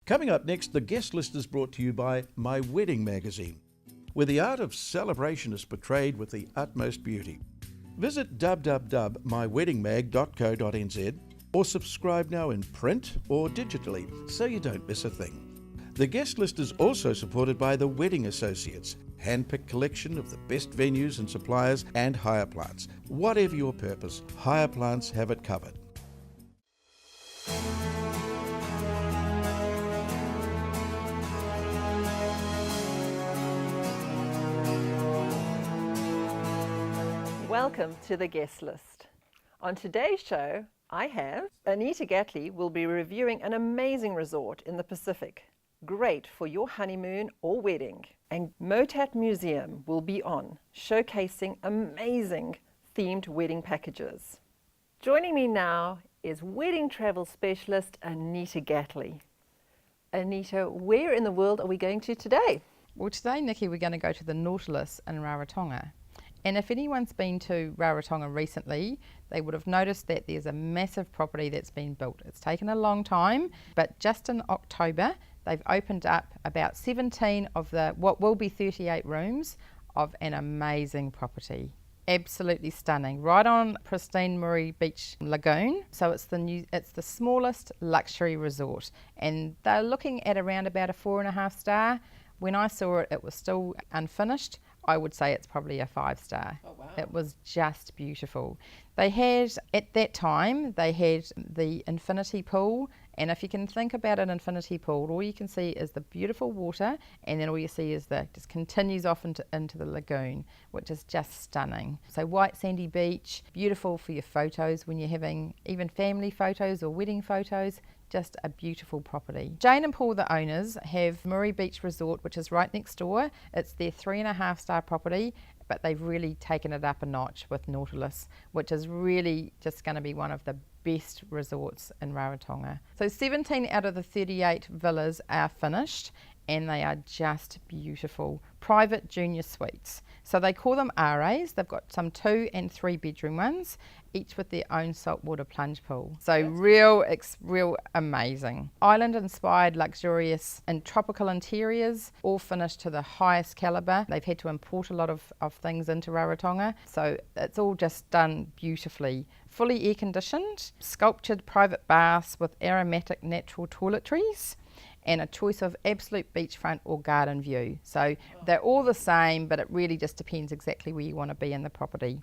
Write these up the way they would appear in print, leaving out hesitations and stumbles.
Coming up next, the guest list is brought to you by My Wedding Magazine, where the art of celebration is portrayed with the utmost beauty. Visit www.myweddingmag.co.nz or subscribe now in print or digitally so you don't miss a thing. The guest list is also supported by the Wedding Associates, hand-picked collection of the best venues and suppliers, and Hire Plants. Whatever your purpose, Hire Plants have it covered. Welcome to the guest list. On today's show, I have Anita Gatley will be reviewing an amazing resort in the Pacific. Great for your honeymoon or wedding. And Motat Museum will be on, showcasing amazing themed wedding packages. Joining me now is wedding travel specialist Anita Gatley. Anita, where in the world are we going to today? Well, today, Nikki, we're going to go to the Nautilus in Rarotonga. And if anyone's been to Rarotonga recently, they would have noticed that there's a massive property that's been built. It's taken a long time, but just in October, they've opened up about 17 of the what will be 38 rooms of an amazing property. Absolutely stunning, right on pristine Murray Beach Lagoon. So it's the smallest luxury resort, and they're looking at around about a 4.5 star. When I saw it, it was still unfinished. I would say it's probably a 5-star. Oh, wow. It was just beautiful. They had, at that time, they had the infinity pool, and if you can think about an infinity pool, all you can see is the beautiful water, and then all you see is just continues off into the lagoon, which is just stunning. So white sandy beach, beautiful for your photos when you're having even family photos or wedding photos. Just a beautiful property. Jane and Paul, the owners, have Murray Beach Resort, which is right next door. It's their 3.5-star property, but they've really taken it up a notch with Nautilus, which is really just going to be one of the best resorts in Rarotonga. So 17 out of the 38 villas are finished, and they are just beautiful. Private junior suites. So they call them RAs. They've got some 2 and 3 bedroom ones, each with their own saltwater plunge pool. So real amazing. Island inspired, luxurious and tropical interiors, all finished to the highest caliber. They've had to import a lot of things into Rarotonga. So it's all just done beautifully. Fully air conditioned, sculptured private baths with aromatic natural toiletries, and a choice of absolute beachfront or garden view. So they're all the same, but it really just depends exactly where you want to be in the property.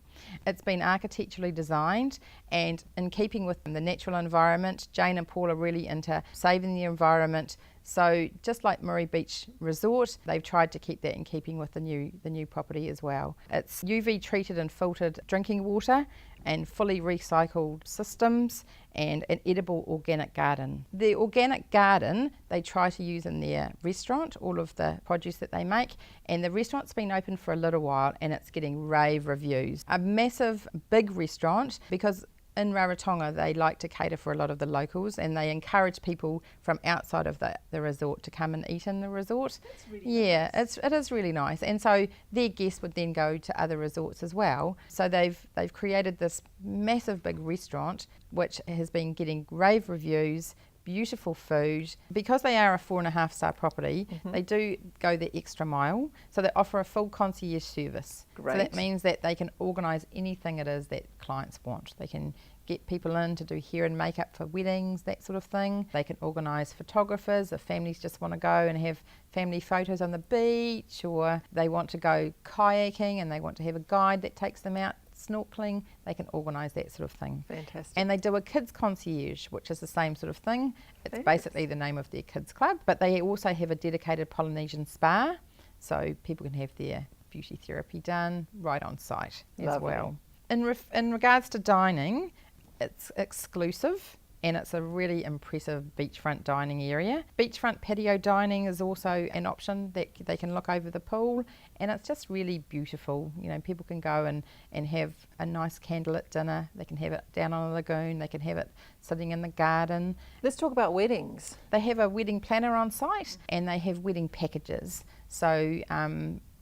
It's been architecturally designed, and in keeping with the natural environment, Jane and Paul are really into saving the environment. So just like Murray Beach Resort, they've tried to keep that in keeping with the new property as well. It's UV treated and filtered drinking water, and fully recycled systems, and an edible organic garden. The organic garden they try to use in their restaurant, all of the produce that they make, and the restaurant's been open for a little while and it's getting rave reviews. A massive big restaurant, because in Rarotonga they like to cater for a lot of the locals, and they encourage people from outside of the resort to come and eat in the resort. That's really nice. It is really nice, and so their guests would then go to other resorts as well. So they've created this massive big restaurant which has been getting rave reviews, beautiful food. Because they are a 4.5-star property, they do go the extra mile. So they offer a full concierge service. Great. So that means that they can organise anything it is that clients want. They can get people in to do hair and makeup for weddings, that sort of thing. They can organise photographers if families just want to go and have family photos on the beach, or they want to go kayaking and they want to have a guide that takes them out snorkeling. They can organise that sort of thing. Fantastic. And they do a kids concierge, which is the same sort of thing. It's basically the name of their kids club, but they also have a dedicated Polynesian spa, so people can have their beauty therapy done right on site as well. In regards to dining, it's exclusive, and it's a really impressive beachfront dining area. Beachfront patio dining is also an option that they can look over the pool, and it's just really beautiful. You know, people can go and have a nice candlelit dinner. They can have it down on the lagoon. They can have it sitting in the garden. Let's talk about weddings. They have a wedding planner on site, and they have wedding packages. So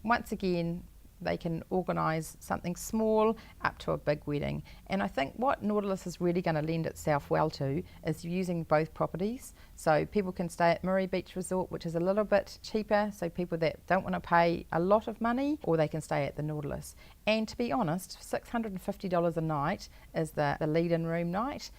once again, They can organise something small up to a big wedding. And I think what Nautilus is really going to lend itself well to is using both properties. So people can stay at Murray Beach Resort, which is a little bit cheaper, so people that don't want to pay a lot of money, or they can stay at the Nautilus. And to be honest, $650 a night is the lead-in room night,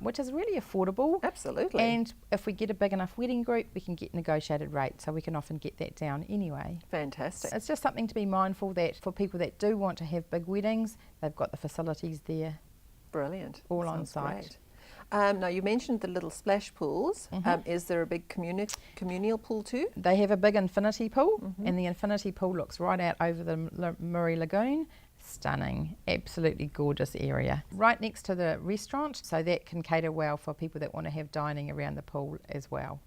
which is really affordable. Absolutely. And if we get a big enough wedding group, we can get negotiated rates, so we can often get that down anyway. Fantastic. It's just something to be mindful that for people that do want to have big weddings, they've got the facilities there. Brilliant. All on Sounds site. great. Now, you mentioned the little splash pools. Is there a big communal pool too? They have a big infinity pool, and the infinity pool looks right out over the Murray Lagoon. Stunning, absolutely gorgeous area. Right next to the restaurant, so that can cater well for people that want to have dining around the pool as well.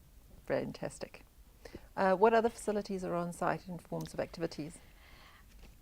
Fantastic. What other facilities are on site in forms of activities?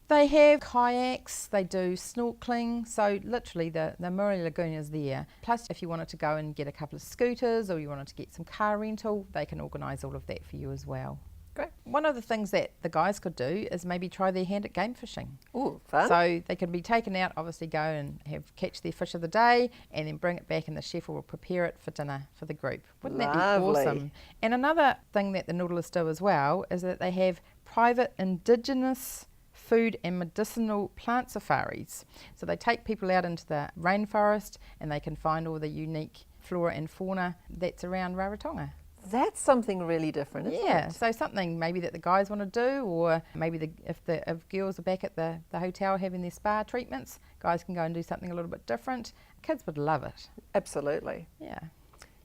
They have kayaks, they do snorkeling, so literally the Murray Lagoon is there. Plus, if you wanted to go and get a couple of scooters or you wanted to get some car rental, they can organise all of that for you as well. Great. One of the things that the guys could do is maybe try their hand at game fishing. Ooh, fun. So they can be taken out, obviously go and catch their fish of the day and then bring it back, and the chef will prepare it for dinner for the group. Wouldn't that be Lovely. awesome? And another thing that the Nautilus do as well is that they have private indigenous food and medicinal plant safaris. So they take people out into the rainforest and they can find all the unique flora and fauna that's around Rarotonga. That's something really different, isn't Yeah, it? so something maybe that the guys want to do, or maybe if girls are back at the hotel having their spa treatments, guys can go and do something a little bit different. Kids would love it. Absolutely. Yeah.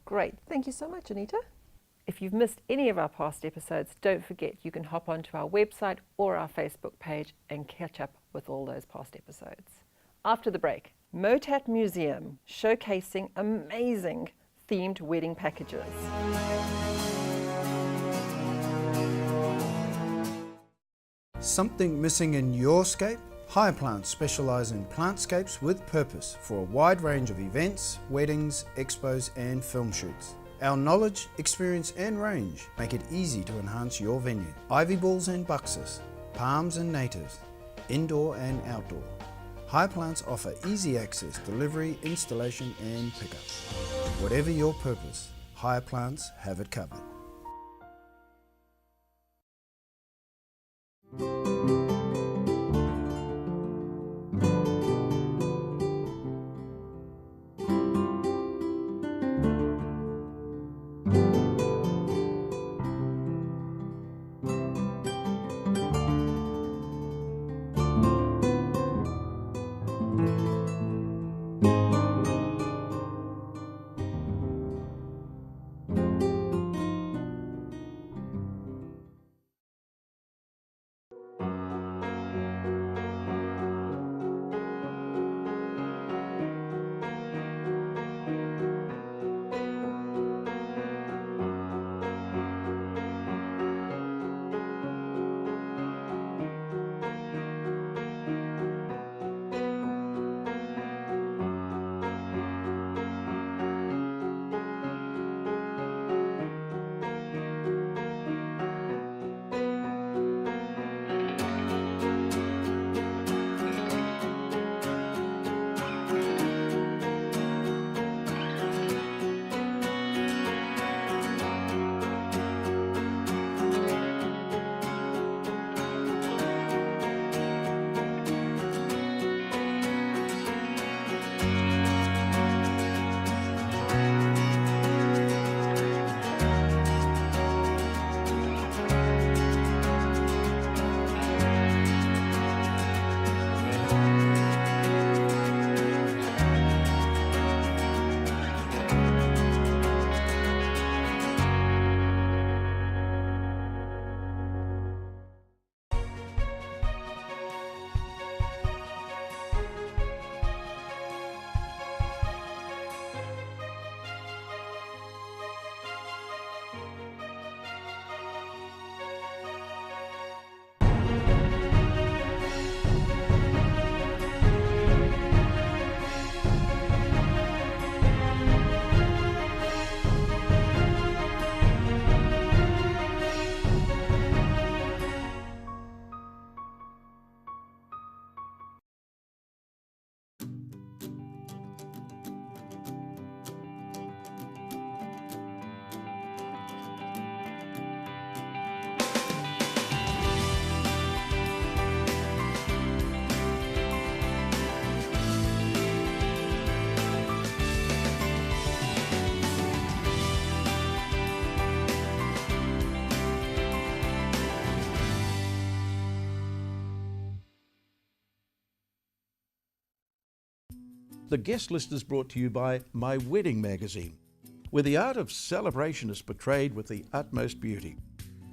Great. Thank you so much, Anita. If you've missed any of our past episodes, don't forget you can hop onto our website or our Facebook page and catch up with all those past episodes. After the break, Motat Museum, showcasing amazing themed wedding packages. Something missing in your scape? Hire Plants specialise in plantscapes with purpose for a wide range of events, weddings, expos and film shoots. Our knowledge, experience and range make it easy to enhance your venue. Ivy balls and buxus, palms and natives, indoor and outdoor. Hire Plants offer easy access, delivery, installation and pickup. Whatever your purpose, Hire Plants have it covered. The guest list is brought to you by My Wedding Magazine, where the art of celebration is portrayed with the utmost beauty.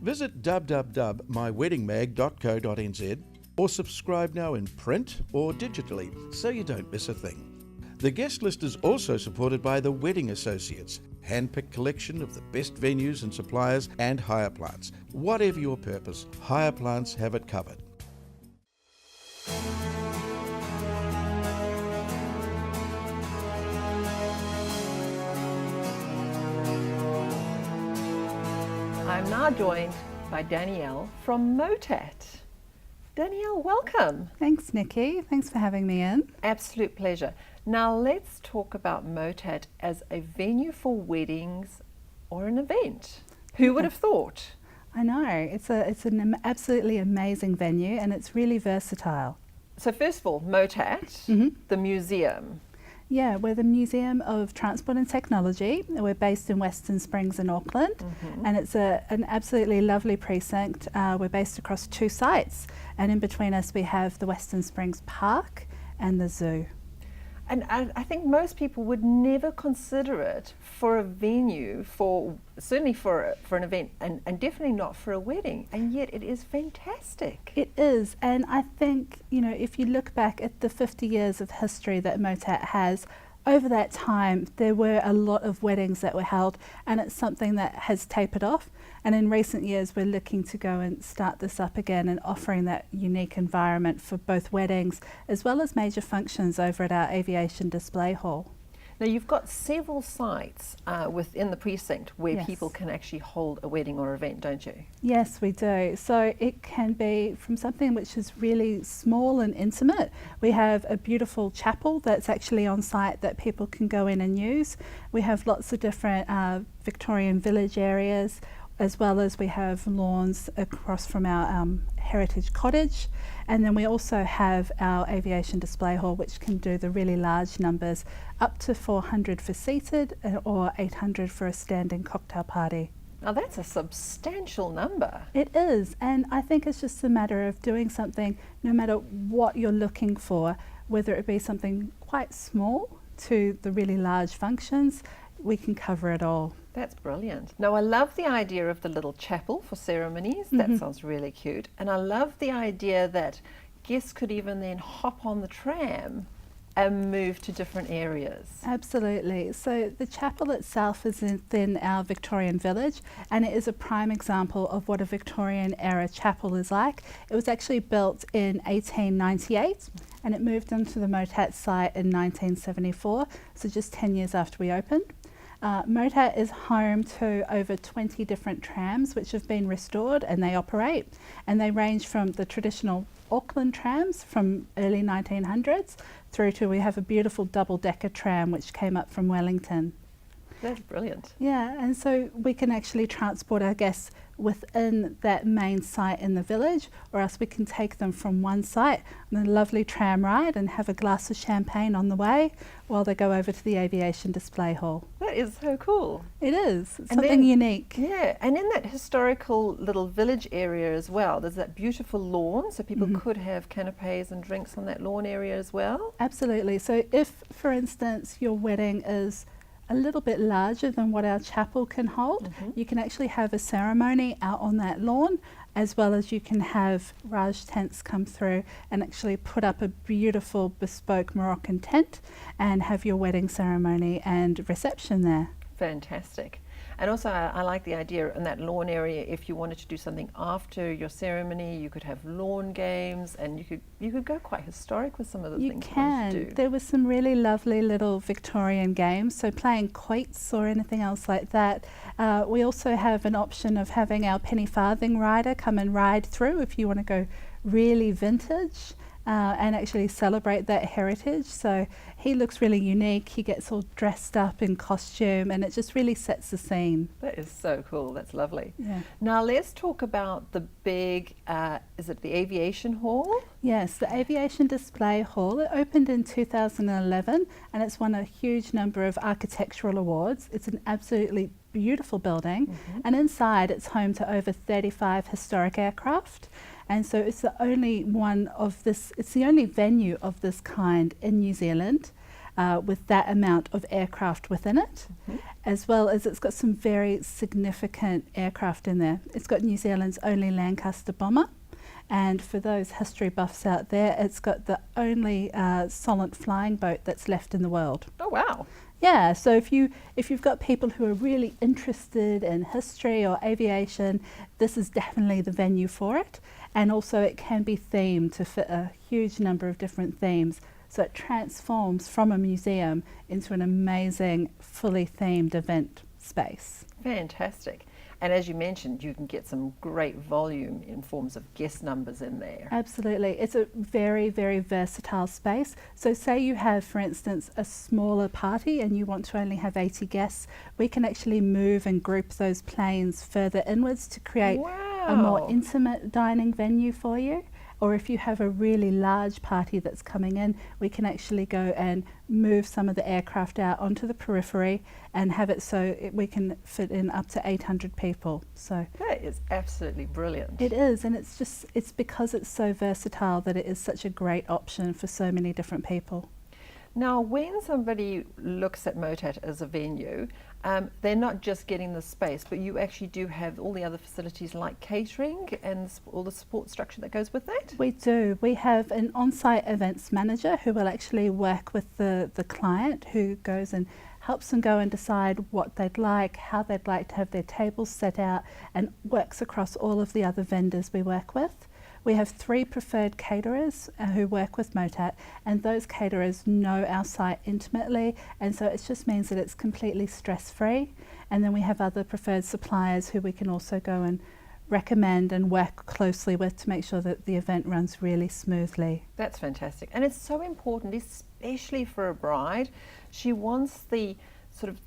Visit www.myweddingmag.co.nz or subscribe now in print or digitally so you don't miss a thing. The guest list is also supported by the Wedding Associates, hand-picked collection of the best venues and suppliers, and Hire Plants. Whatever your purpose, Hire Plants have it covered. I'm now joined by Danielle from Motat. Danielle, welcome. Thanks, Nikki. Thanks for having me in. Absolute pleasure. Now let's talk about Motat as a venue for weddings or an event. Who would have thought? I know, it's an absolutely amazing venue and it's really versatile. So first of all, Motat, the museum. Yeah, we're the Museum of Transport and Technology. We're based in Western Springs in Auckland, and it's an absolutely lovely precinct. We're based across 2 sites, and in between us we have the Western Springs Park and the zoo. And I think most people would never consider it for a venue, certainly for an event, and definitely not for a wedding, and yet it is fantastic. It is, and I think, you know, if you look back at the 50 years of history that Motat has, over that time there were a lot of weddings that were held, and it's something that has tapered off, and in recent years we're looking to go and start this up again and offering that unique environment for both weddings as well as major functions over at our aviation display hall. Now you've got several sites within the precinct where Yes. people can actually hold a wedding or event, don't you? Yes, we do. So it can be from something which is really small and intimate. We have a beautiful chapel that's actually on site that people can go in and use. We have lots of different Victorian village areas, as well as we have lawns across from our heritage cottage, and then we also have our aviation display hall, which can do the really large numbers, up to 400 for seated or 800 for a standing cocktail party. Now that's a substantial number. It is, and I think it's just a matter of doing something, no matter what you're looking for, whether it be something quite small to the really large functions, we can cover it all. That's brilliant. Now I love the idea of the little chapel for ceremonies. That sounds really cute. And I love the idea that guests could even then hop on the tram and move to different areas. Absolutely. So the chapel itself is within our Victorian village, and it is a prime example of what a Victorian era chapel is like. It was actually built in 1898 and it moved into the Motat site in 1974, so just 10 years after we opened. Motat is home to over 20 different trams which have been restored and they operate, and they range from the traditional Auckland trams from early 1900s through to, we have a beautiful double-decker tram which came up from Wellington. That's brilliant. Yeah, and so we can actually transport our guests within that main site in the village, or else we can take them from one site on a lovely tram ride and have a glass of champagne on the way while they go over to the aviation display hall. That is so cool. It is. It's And something then- unique. Yeah, and in that historical little village area as well, there's that beautiful lawn, so people could have canapes and drinks on that lawn area as well. Absolutely. So if, for instance, your wedding is a little bit larger than what our chapel can hold, you can actually have a ceremony out on that lawn, as well as you can have Raj tents come through and actually put up a beautiful bespoke Moroccan tent and have your wedding ceremony and reception there. Fantastic. And also I like the idea in that lawn area, if you wanted to do something after your ceremony, you could have lawn games, and you could go quite historic with some of the You things you wanted to can. do. There were some really lovely little Victorian games, so playing quoits or anything else like that. We also have an option of having our penny farthing rider come and ride through if you want to go really vintage. And actually celebrate that heritage. So he looks really unique. He gets all dressed up in costume, and it just really sets the scene. That is so cool. That's lovely. Yeah. Now let's talk about the big, is it the aviation hall? Yes, the Aviation Display Hall. It opened in 2011, and it's won a huge number of architectural awards. It's an absolutely beautiful building, and inside it's home to over 35 historic aircraft. And so it's the only one of this, it's the only venue of this kind in New Zealand. with that amount of aircraft within it, as well as it's got some very significant aircraft in there. It's got New Zealand's only Lancaster bomber, and for those history buffs out there, it's got the only Solent flying boat that's left in the world. Oh, wow. Yeah, so if you've got people who are really interested in history or aviation, this is definitely the venue for it. And also it can be themed to fit a huge number of different themes. So it transforms from a museum into an amazing, fully themed event space. Fantastic. And as you mentioned, you can get some great volume in forms of guest numbers in there. Absolutely. It's a very, very versatile space. So say you have, for instance, a smaller party and you want to only have 80 guests, we can actually move and group those planes further inwards to create a more intimate dining venue for you. Or if you have a really large party that's coming in, we can actually go and move some of the aircraft out onto the periphery and have it so we can fit in up to 800 people. So that is absolutely brilliant. It is, and it's because it's so versatile that it is such a great option for so many different people. Now, when somebody looks at MOTAT as a venue, they're not just getting the space, but you actually do have all the other facilities like catering and all the support structure that goes with that? We do. We have an on-site events manager who will actually work with the client, who goes and helps them go and decide what they'd like, how they'd like to have their tables set out, and works across all of the other vendors we work with. We have 3 preferred caterers who work with MOTAT, and those caterers know our site intimately, and so it just means that it's completely stress-free. And then we have other preferred suppliers who we can also go and recommend and work closely with to make sure that the event runs really smoothly. That's fantastic. And it's so important, especially for a bride. She wants the sort of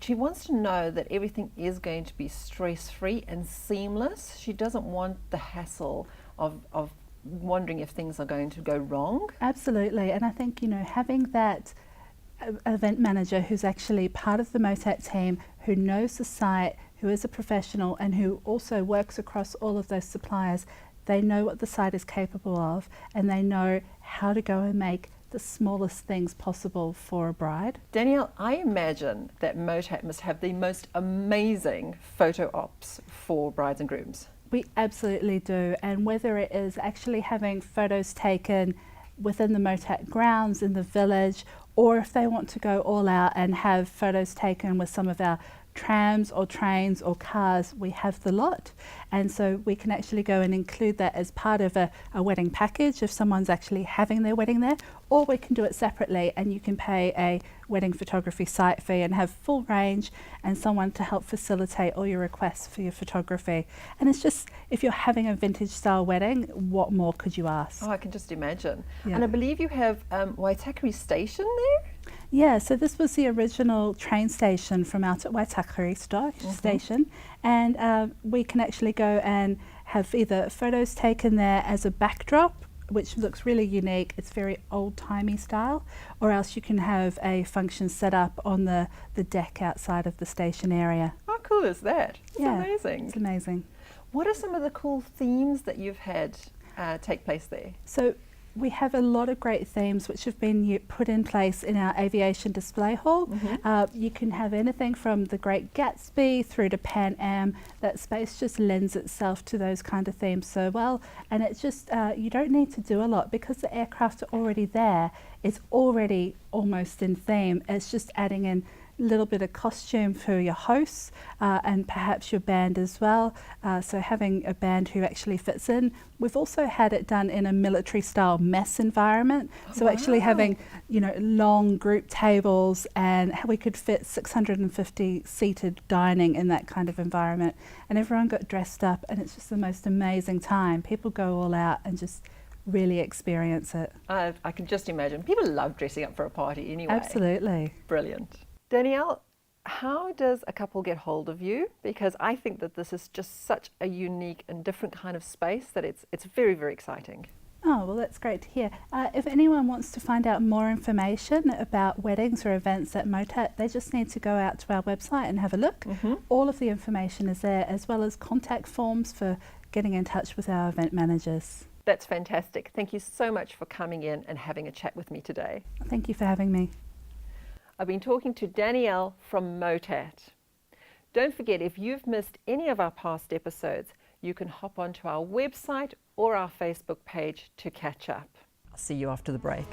she wants to know that everything is going to be stress-free and seamless. She doesn't want the hassle of wondering if things are going to go wrong. Absolutely, and I think, you know, having that event manager who's actually part of the MOTAT team, who knows the site, who is a professional, and who also works across all of those suppliers, they know what the site is capable of, and they know how to go and make the smallest things possible for a bride. Danielle, I imagine that MOTAT must have the most amazing photo ops for brides and grooms. We absolutely do, and whether it is actually having photos taken within the MOTAT grounds in the village, or if they want to go all out and have photos taken with some of our trams or trains or cars, we have the lot. And so we can actually go and include that as part of a wedding package if someone's actually having their wedding there, or we can do it separately and you can pay a wedding photography site fee and have full range and someone to help facilitate all your requests for your photography. And it's just, if you're having a vintage style wedding, what more could you ask? Oh, I can just imagine. Yeah. And I believe you have Waitakere Station there? Yeah, so this was the original train station from out at Waitakere Station, and we can actually go and have either photos taken there as a backdrop, which looks really unique, it's very old-timey style, or else you can have a function set up on the deck outside of the station area. How cool is that? It's Yeah, amazing. It's amazing. What are some of the cool themes that you've had take place there? So we have a lot of great themes which have been put in place in our aviation display hall. You can have anything from the Great Gatsby through to Pan Am. That space just lends itself to those kind of themes so well, and it's just you don't need to do a lot because the aircraft are already there. It's already almost in theme. It's just adding in little bit of costume for your hosts and perhaps your band as well, so having a band who actually fits in. We've also had it done in a military style mess environment, so actually having, you know, long group tables, and we could fit 650 seated dining in that kind of environment, and everyone got dressed up and it's just the most amazing time. People go all out and just really experience it. I can just imagine. People love dressing up for a party anyway. Absolutely. Brilliant. Danielle, how does a couple get hold of you? Because I think that this is just such a unique and different kind of space that it's very, very exciting. Oh, well, that's great to hear. If anyone wants to find out more information about weddings or events at MOTAT, they just need to go out to our website and have a look. All of the information is there, as well as contact forms for getting in touch with our event managers. That's fantastic. Thank you so much for coming in and having a chat with me today. Thank you for having me. I've been talking to Danielle from Motat. Don't forget, if you've missed any of our past episodes, you can hop onto our website or our Facebook page to catch up. I'll see you after the break.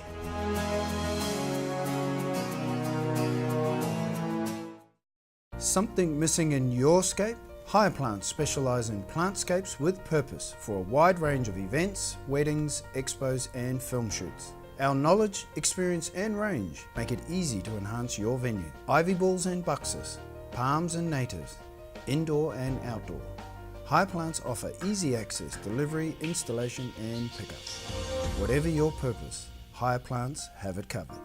Something missing in your scape? Hire Plants specialise in plantscapes with purpose for a wide range of events, weddings, expos and film shoots. Our knowledge, experience and range make it easy to enhance your venue. Ivy balls and buxus, palms and natives, indoor and outdoor. Hire Plants offer easy access, delivery, installation and pickup. Whatever your purpose, Hire Plants have it covered.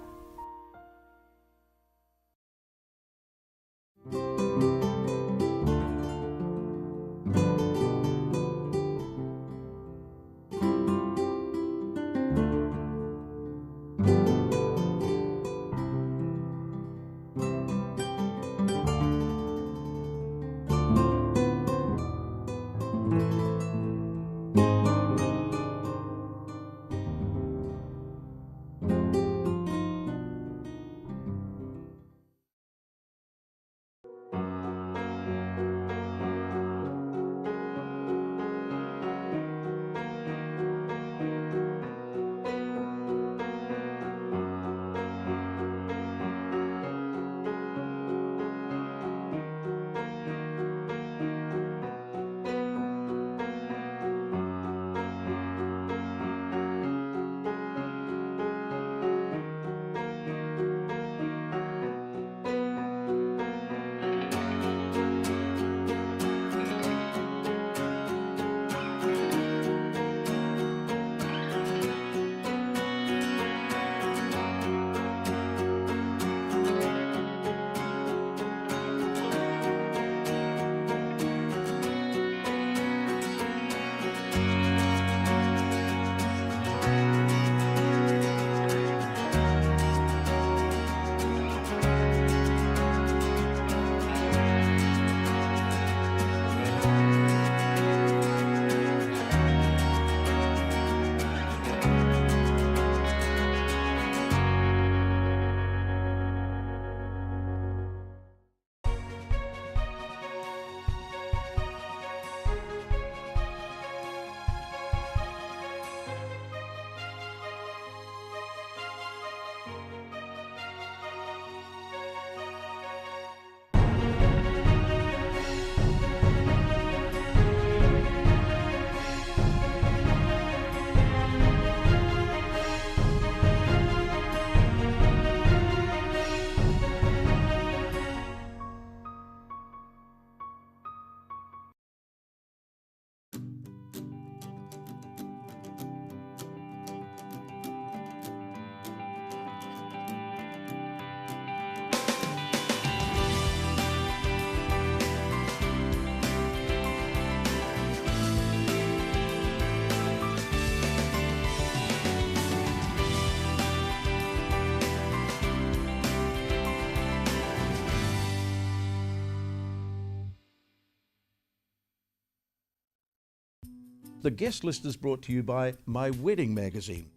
The guest list is brought to you by My Wedding Magazine,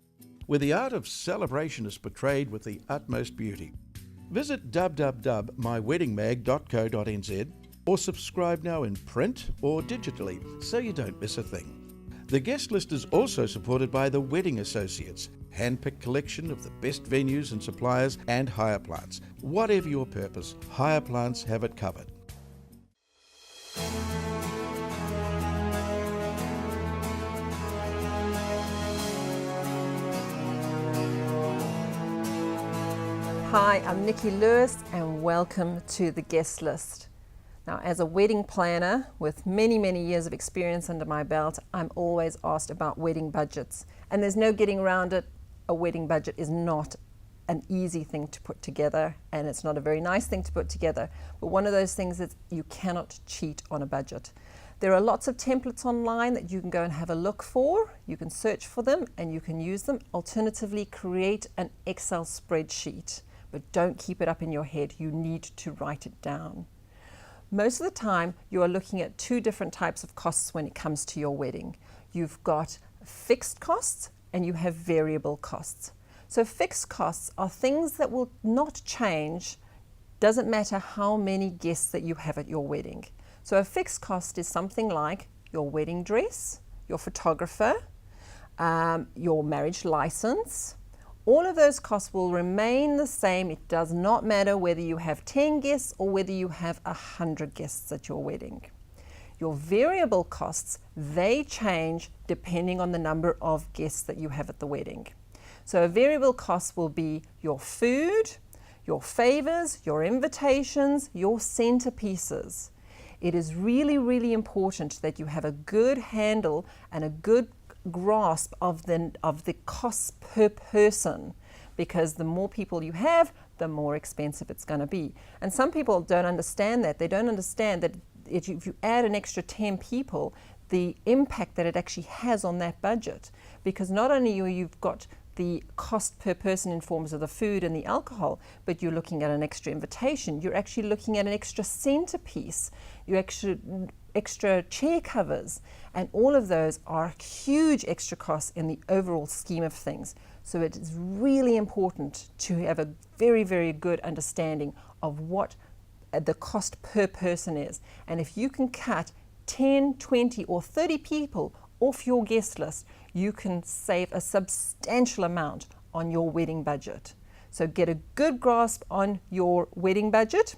where the art of celebration is portrayed with the utmost beauty. Visit www.myweddingmag.co.nz or subscribe now in print or digitally so you don't miss a thing. The guest list is also supported by the Wedding Associates, hand-picked collection of the best venues and suppliers, and Hire Plants. Whatever your purpose, Hire Plants have it covered. Hi, I'm Nikki Lewis and welcome to the guest list. Now, as a wedding planner with many, many years of experience under my belt, I'm always asked about wedding budgets. And there's no getting around it. A wedding budget is not an easy thing to put together, and it's not a very nice thing to put together. But one of those things is you cannot cheat on a budget. There are lots of templates online that you can go and have a look for. You can search for them and you can use them. Alternatively, create an Excel spreadsheet. But don't keep it up in your head. You need to write it down. Most of the time, you are looking at two different types of costs when it comes to your wedding. You've got fixed costs and you have variable costs. So fixed costs are things that will not change, doesn't matter how many guests that you have at your wedding. So a fixed cost is something like your wedding dress, your photographer, your marriage license. All of those costs will remain the same. It does not matter whether you have 10 guests or whether you have 100 guests at your wedding. Your variable costs, they change depending on the number of guests that you have at the wedding. So a variable cost will be your food, your favors, your invitations, your centerpieces. It is really, really important that you have a good handle and a good grasp of the costs per person, because the more people you have, the more expensive it's going to be. And some people don't understand that. They don't understand that if you add an extra 10 people, the impact that it actually has on that budget. Because not only you've got the cost per person in forms of the food and the alcohol, but you're looking at an extra invitation. You're actually looking at an extra centerpiece. You're extra chair covers, and all of those are huge extra costs in the overall scheme of things. So it is really important to have a very, very good understanding of what the cost per person is. And if you can cut 10, 20 or 30 people off your guest list, you can save a substantial amount on your wedding budget. So get a good grasp on your wedding budget,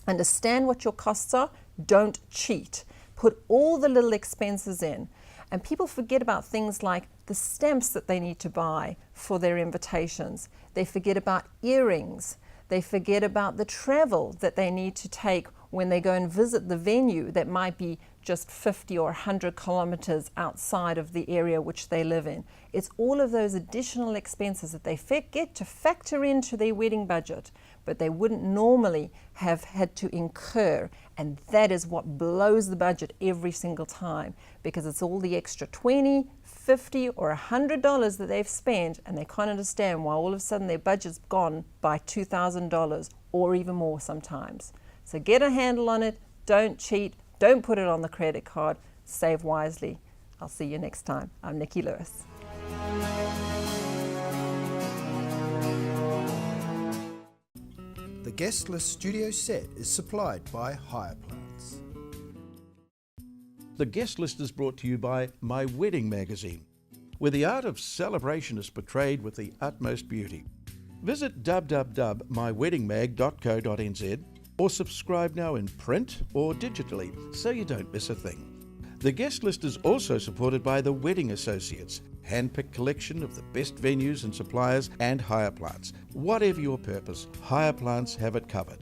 understand what your costs are, don't cheat. Put all the little expenses in. And people forget about things like the stamps that they need to buy for their invitations. They forget about earrings. They forget about the travel that they need to take when they go and visit the venue that might be just 50 or 100 kilometers outside of the area which they live in. It's all of those additional expenses that they get to factor into their wedding budget, but they wouldn't normally have had to incur. And that is what blows the budget every single time, because it's all the extra $20, $50 or $100 that they've spent, and they can't understand why all of a sudden their budget's gone by $2,000 or even more sometimes. So get a handle on it, don't cheat, don't put it on the credit card, save wisely. I'll see you next time. I'm Nikki Lewis. The Guest List studio set is supplied by Hire Plants. The Guest List is brought to you by My Wedding Magazine, where the art of celebration is portrayed with the utmost beauty. Visit www.myweddingmag.co.nz or subscribe now in print or digitally so you don't miss a thing. The Guest List is also supported by the Wedding Associates, hand-picked collection of the best venues and suppliers, and Hire Plants. Whatever your purpose, Hire Plants have it covered.